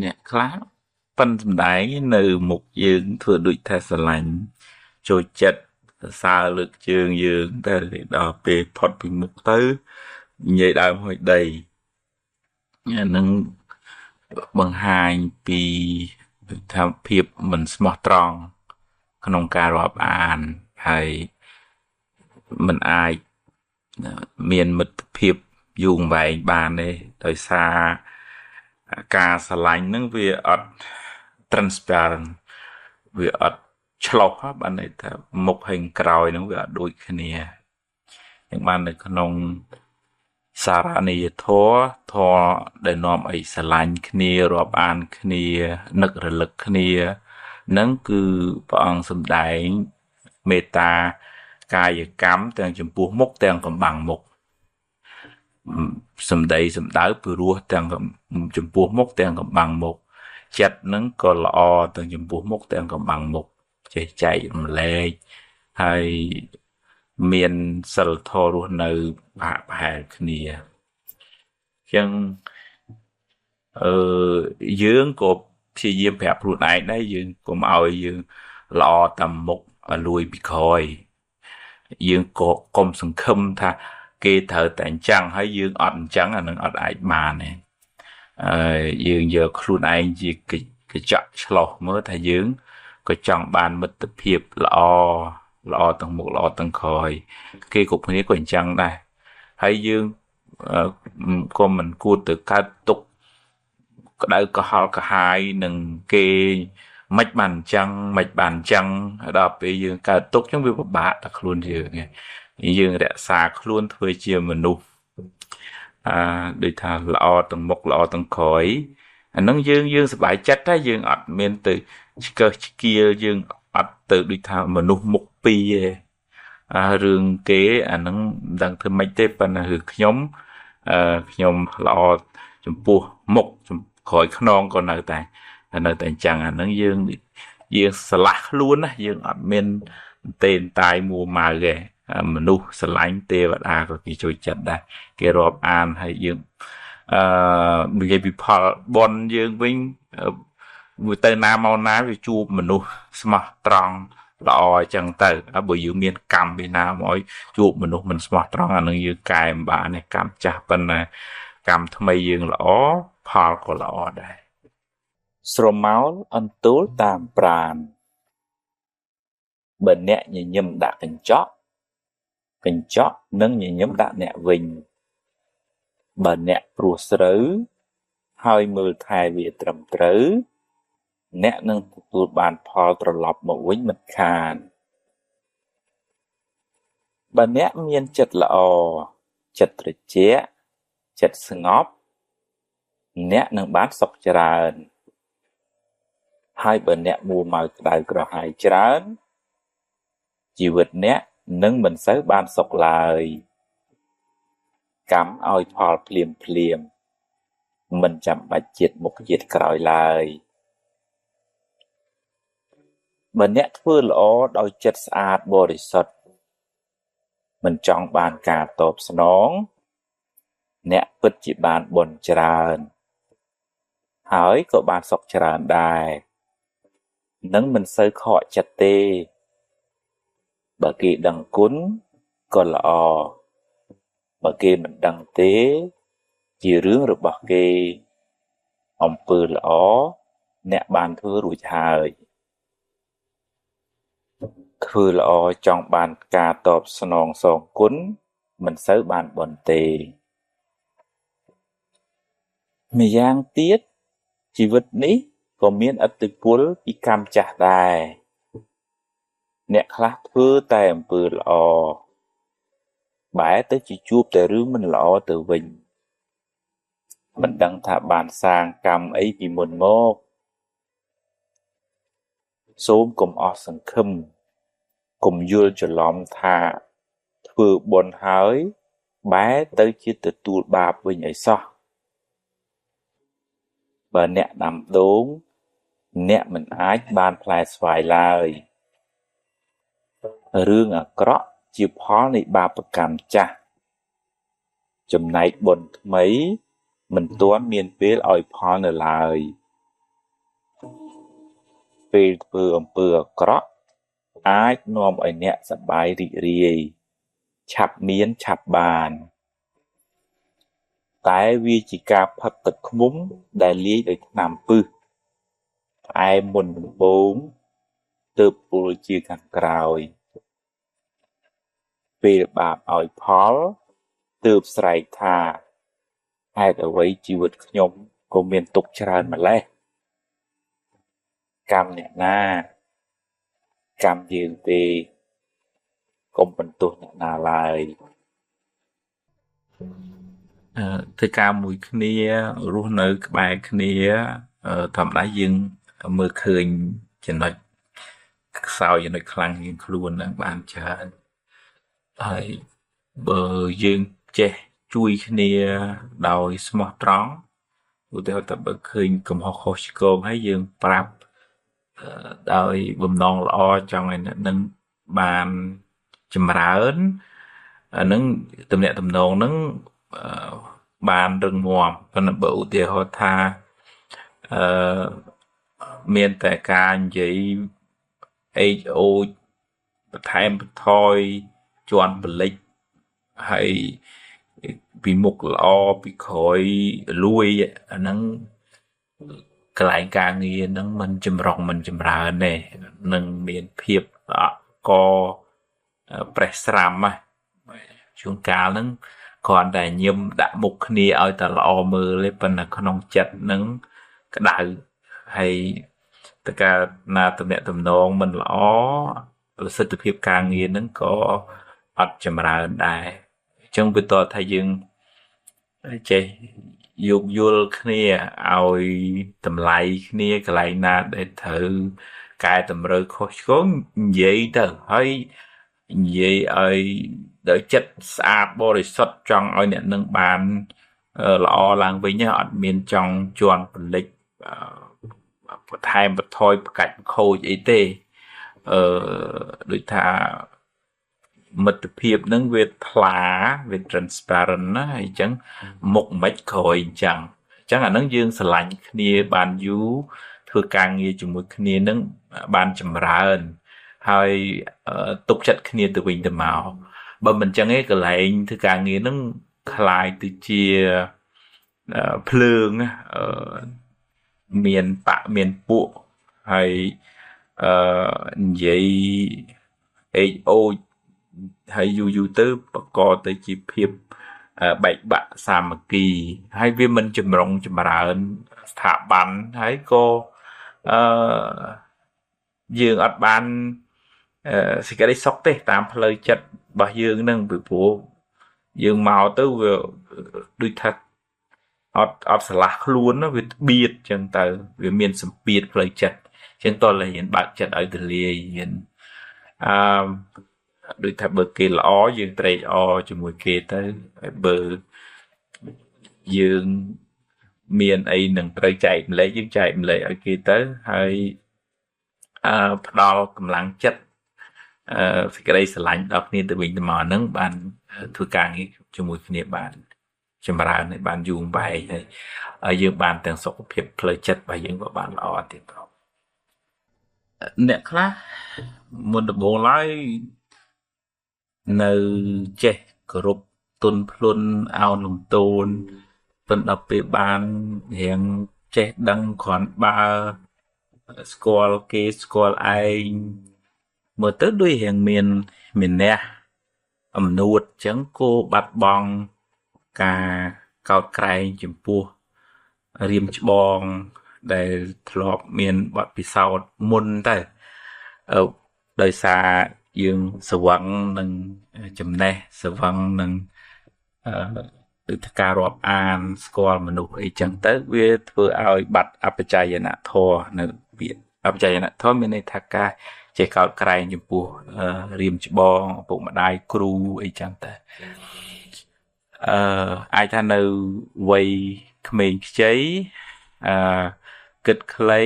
អ្នកខ្លះប៉ិនសម្ដែងនៅមុខយើងធ្វើដូចថាស្រឡាញ់ចូលចិត្តសរសើរលើកជើងយើងតែដល់ពេលផុតពីមុខទៅនិយាយដើមហួយដីអានឹងបង្ហាញពីថាភាពមិនស្មោះត្រង់ក្នុងការរាប់អានហើយមិនអាចមានមិត្តភាពយូរអង្វែងបានទេដោយសារការស្រឡាញ់ហ្នឹងវាអត់ transparent វាអត់ឆ្លុះបានន័យថាមុខហើយក្រោយហ្នឹងវាអត់ដូចគ្នាយ៉ាងបាននៅក្នុងសារនីយធម៌ដែលនាំឲ្យស្រឡាញ់គ្នារាប់អានគ្នានឹករលឹកគ្នាហ្នឹងគឺព្រះអង្គសម្ដែងមេត្តាកាយកម្មទាំងចំពោះមុខទាំងកំបាំងមុខសម្ដីសម្ដៅពីរោះទាំងចំពោះមុខទាំងកំបាំងមុខចិត្តហ្នឹងក៏ល្អទាំងចំពោះមុខទាំងកំបាំងមុខចេះចែករំលែកហើយមានសិលធម៌រស់នៅបាក់ប្រហែលគ្នាអញ្ចឹងយើងក៏ព្យាយាមប្រាប់ខ្លួនឯងដែរយើងកុំឲ្យយើងល្អតាមមុខលួយពីក្រោយយើងក៏កុំសង្ឃឹមថាគេត្រូវតែអញ្ចឹងហើយយើងអត់អញ្ចឹងអានឹងអត់អាចបានទេយើងយកខ្លួនឯងជាកញ្ចក់ឆ្លុះមើលថាយើងក៏ចង់បានមិត្តភាពល្អទាំងមុខល្អទាំងក្រោយគេគ្រប់គ្នាក៏អញ្ចឹងដែរហើយយើងក៏មិនគួរទៅកើតទុកក្តៅក្រហល់ក្រហាយនឹងគេមិនបានអញ្ចឹងដល់ពេលយើងកើតទុកអញ្ចឹងវាពិបាកតែខ្លួនយើងរក្សាខ្លួនធ្វើជាមនុស្សដូចថាល្អទាំងមុខល្អទាំងក្រោយអានឹងយើងសប្បាយចិត្តតែយើងអត់មានទៅឆ្កឹះឆ្កៀលយើងអត់ទៅដូចថាមនុស្សមុខពីរទេរឿងគេអានឹងមិនដឹងធ្វើម៉េចទេប៉ុន្តែគឺខ្ញុំល្អចំពោះមុខក្រោយខ្នងក៏នៅតែអញ្ចឹងអានឹងយើងស្រឡះខ្លួនណាយើងអត់មានទេនតាយមួម៉ៅទេមនុស្សស្រឡាញ់ទេវតាក៏គេចូលចិត្តដែរគេរាប់អានហើយយើងនិយាយពីផលបុណ្យយើងវិញមួយទៅណាមកណាវាជួបមនុស្សស្មោះត្រង់ល្អអញ្ចឹងទៅបើយើងមានកម្មពីណាមកឲ្យជួបមនុស្សមិនស្មោះត្រង់អានឹងយើងកែមិនបានទេកម្មចាស់ប៉ុន្តែកម្មថ្មីយើងល្អផលក៏ល្អដែរស្រមោលអន្ទូលតាមប្រាណបើអ្នកញញឹមដាក់កញ្ចក់នឹងញញឹមដាក់អ្នកវិញបើអ្នកព្រោះស្រូវហើយមើលថែវាត្រឹមត្រូវអ្នកនឹងទទួលបានផលត្រឡប់មកវិញមិនខានបើអ្នកមានចិត្តល្អចិត្តត្រជាក់ចិត្តស្ងប់អ្នកនឹងបានសុខច្រើនហើយបើអ្នកមួម៉ៅក្តៅក្រហាយច្រើនជីវិតអ្នកនឹងមិនសូវបានសុខឡើយកម្មឲ្យផលភ្លាមមិនចាំបាច់ជាតិមុខជាតិក្រោយឡើយបើអ្នកធ្វើល្អដោយចិត្តស្អាតបរិសុទ្ធមិនចង់បានការតបស្នងអ្នកពិតជាបានបុណ្យច្រើនហើយក៏បានសុខច្រើនដែរនឹងមិនសូវខកចិត្តទេបើគេដឹងគុណក៏ល្អបើគេមិនដឹងទេជារឿងរបស់គេអំពើល្អអ្នកបានធ្វើរួចហើយធ្វើល្អចង់បានការតបស្នងសងគុណមិនសូវបានបុណ្យទេម្យ៉ាងទៀតជីវិតនេះក៏មានឥទ្ធិពលពីកម្មចាស់ដែរអ្នកខ្លះធ្វើតែអំពើល្អបែរទៅជាជួបតែរឿងមិនល្អទៅវិញមិនដឹងថាបានសាងកម្មអីពីមុនមកសូមកុំអស់សង្ឃឹមកុំយល់ច្រឡំថាធ្វើបុណ្យហើយបែរទៅជាទទួលបាបវិញឲ្យសោះបើអ្នកដាំដូងអ្នកមិនអាចបានផ្លែស្វាយឡើយរឿងអាក្រក់ជាផលនៃបាបកម្មចាស់ចំណែកបុណ្យថ្មីមិនទាន់មានពេលឲ្យផលនៅឡើយ ពេលធ្វើអំពើអាក្រក់អាចនាំឲ្យអ្នកសប្បាយរីករាយឆាប់មានឆាប់បានតែវាជាការផឹកទឹកឃ្មុំដែលលាយដោយថ្នាំពិសផ្អែមមុនដំបូងទើបពុលជាខាងក្រោយពេលបាបឲ្យផលទើបស្រែកថាហេតុអ្វីជីវិតខ្ញុំក៏មានទុក្ខច្រើនម្ល៉េះកម្មអ្នកណាកម្មយើងទេកុំបន្ទោសអ្នកណាឡើយធ្វើការមួយគ្នារស់នៅក្បែរគ្នាធម្មតាយើងមើលឃើញចំណុចខ្សោយចំណុចខ្លាំងជាងខ្លួនហ្នឹងបានច្រើនហើយបើយើងចេះជួយគ្នាដោយស្មោះត្រង់ឧទាហរណ៍ថាបើឃើញកំហុសខុសឆ្គងហើយយើងប្រាប់ដោយបំណងល្អចង់ឲ្យអ្នកនឹងបានចម្រើនអានឹងទំនាក់ទំនងនឹងបានរឹងមាំប៉ុន្តែបើឧទាហរណ៍ថាមានតែការនិយាយអេចអូចបន្ថែមបន្ថយជន់បលិចហើយពីមុខល្អពីក្រោយលួយអាហ្នឹងកន្លែងការងារហ្នឹងมันចម្រុងมันចម្រើនទេនឹងមានភាពកប្រេះស្រាំជួនកាលហ្នឹងគ្រាន់តែញឹមដាក់មុខគ្នាឲ្យតែល្អមើលទេប៉ុន្តែក្នុងចិត្តហ្នឹងក្តៅហើយតើកាលណាតំណែងតំណងមិនល្អប្រសិទ្ធភាពការងារហ្នឹងក៏អត់ចម្រើនដែរអញ្ចឹងវាតថាយើងចេះយោគយល់គ្នាឲ្យតម្លៃគ្នាកន្លែងណាដែលត្រូវកែតម្រូវខុសឆ្គងនិយាយទៅហើយនិយាយឲ្យដោយចិត្តស្អាតបរិសុទ្ធចង់ឲ្យអ្នកនឹងបានល្អឡើងវិញអត់មានចង់ជន់បលិចបន្ថែមបន្ថយប្រកាច់ខូចអីទេដូចថាមិត្តភាពនឹងវាថ្លាវា transparent ណាអញ្ចឹងមុខមិនក្រោយអញ្ចឹងអានឹងយើងស្រឡាញ់គ្នាបានយូរធ្វើការងារជាមួយគ្នានឹងបានចម្រើនហើយទុកចិត្តគ្នាទៅវិញទៅមកបើមិនអញ្ចឹងឯងកន្លែងធ្វើការងារនឹងคล้ายទៅជាភ្លើងមានបៈមានពួកហើយនិយាយអេចអូចហើយយូរទៅបង្កទៅជាភាពបែកបាក់សាមគ្គីហើយវាមិនចម្រុងចម្រើនស្ថាប័នហើយក៏យើងអត់បានសេចក្តីសុខទេតាមផ្លូវចិត្តរបស់យើងនឹងពីព្រោះយើងមកទៅវាដូចថាអត់ស្រឡះខ្លួនវាបៀតចឹងទៅវាមានសម្ពាធផ្លូវចិត្តចឹងតើរៀនបើកចិត្តឲ្យទលាយរៀនដូចថាបើគេល្អយើងត្រេកអរជាមួយគេទៅហើយបើយើងមានអីនឹងត្រូវចែកម្លែកយើងចែកម្លែកឲ្យគេទៅហើយផ្ដល់កម្លាំងចិត្តសេចក្តីស្រឡាញ់ដល់គ្នាទៅវិញទៅមកហ្នឹងបានធ្វើការងារជាមួយគ្នាបានចម្រើនឲ្យបានយូរអង្វែងហើយយើងបានទាំងសុខភាពផ្លូវចិត្តរបស់យើងក៏បានល្អទៀតផងអ្នកខ្លះមុនដំបូងឡើយនៅចេះគោរពទុនភ្លុនអោនលំទោនប៉ុន្តែដល់ពេលបានរៀងចេះដឹងគ្រាន់បើស្គាល់គេស្គាល់ឯងមើលទៅដូចរៀងមានម្នះអំនួតអញ្ចឹងគោបាត់បង់ការកោតក្រែងចំពោះរៀមច្បងដែលធ្លាប់មានបទពិសោធន៍មុនទៅដោយសារយើងស្វឹងនឹងចំណេះស្វឹងនឹងដូចការរាប់អានស្គាល់មនុស្សអីចឹងទៅវាធ្វើឲ្យបាត់អបច្ច័យនធម៌នៅពាក្យអបច្ច័យនធម៌មានន័យថាការចេះកោតក្រែងចំពោះរៀមច្បងឪពុកម្ដាយគ្រូអីចឹងទៅអាចថានៅវ័យក្មេងខ្ចីគិតខ្លី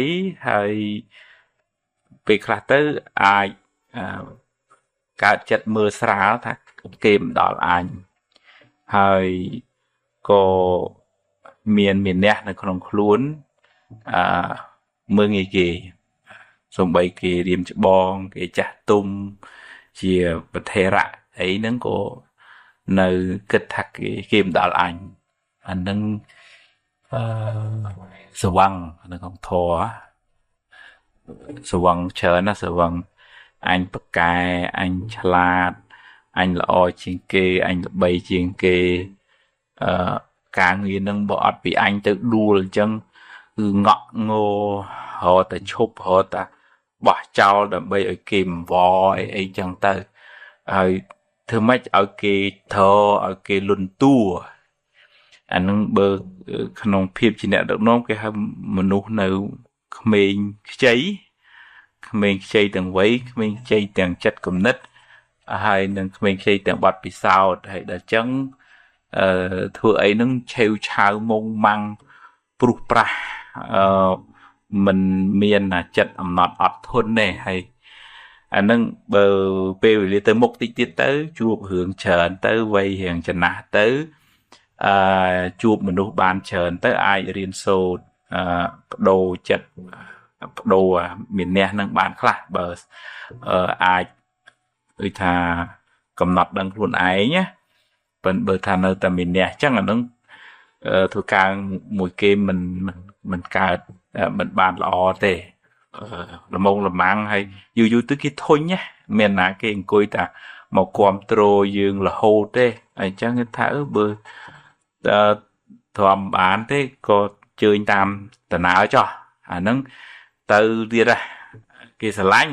ហើយពេលខ្លះទៅអាចកើតចិត្តមើលស្រាលថាគេមិនដល់អញហើយក៏មានម្នះនៅក្នុងខ្លួន មើងងាយគេសំបីគេរៀមច្បងគេចាស់ទុំជាប្រធេរៈអីហ្នឹងក៏នៅគិតថាគេមិនដល់អញអាហ្នឹងអឺសវឹងនៅក្នុងធរសវឹងច្រើនណាសវឹងអញប្រកែអញឆ្លាតអញល្អជាងគេអញល្បីជាងគេអឺការងារនឹងបើអត់ពីអញទៅដួលអញ្ចឹងគឺងក់ងោរហតែឈប់រតែបោះចោលដើម្បីឲ្យគេមិនវអីចឹងទៅហើយធ្វើម៉េចឲ្យគេធរឲ្យគេលន់តួអានឹងបើក្នុងភាពជាអ្នកដឹកនាំគេហៅមនុស្សនៅក្មេងខ្ចីទាំងវ័យក្មេងខ្ចីទាំងចិត្តគំនិតហើយនឹងក្មេងខ្ចីទាំងបទពិសោធន៍ហើយដល់ចឹងធ្វើអីនឹងឆេវឆាវមុងម៉ាំងព្រុសប្រាសមិនមានចិត្តអំណត់អត់ធន់ទេហើយអានឹងបើពេលវេលាទៅមុខតិចទៀតទៅជួបរឿងច្រើនទៅវ័យរៀងចំណាស់ទៅជួបមនុស្សបានច្រើនទៅអាចរៀនសូត្របដូរចិត្តបដូរមានះនឹងបានខ្លះបើអាចដូចថាកំណត់ដឹងខ្លួនឯងណាបើថានៅតែមានះអញ្ចឹងអានឹងធ្វើការមួយគេមិនកើតមិនបានល្អទេល្មងល្មាំងហើយយូរទៅគេធុញណាមានណាគេអង្គុយតែមកគ្រប់គ្រងយើងរហូតទេអញ្ចឹងគេថាបើធំបានទេក៏ជើញតាមដំណើរចុះអាហ្នឹងទៅទៀតគេស្រឡាញ់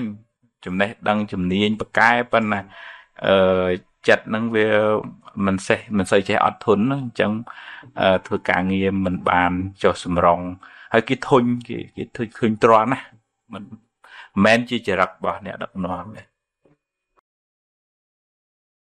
ចំណេះដឹងជំនាញបកែប៉ុន្តែចិត្តហ្នឹងវាមិនសូវចេះអត់ធន់អញ្ចឹងធ្វើការងារមិនបានចុះសម្រងហើយគេធុញគេធុញទ្រាន់ណាមិនមែនជាចរិតរបស់អ្នកដឹកនាំទេ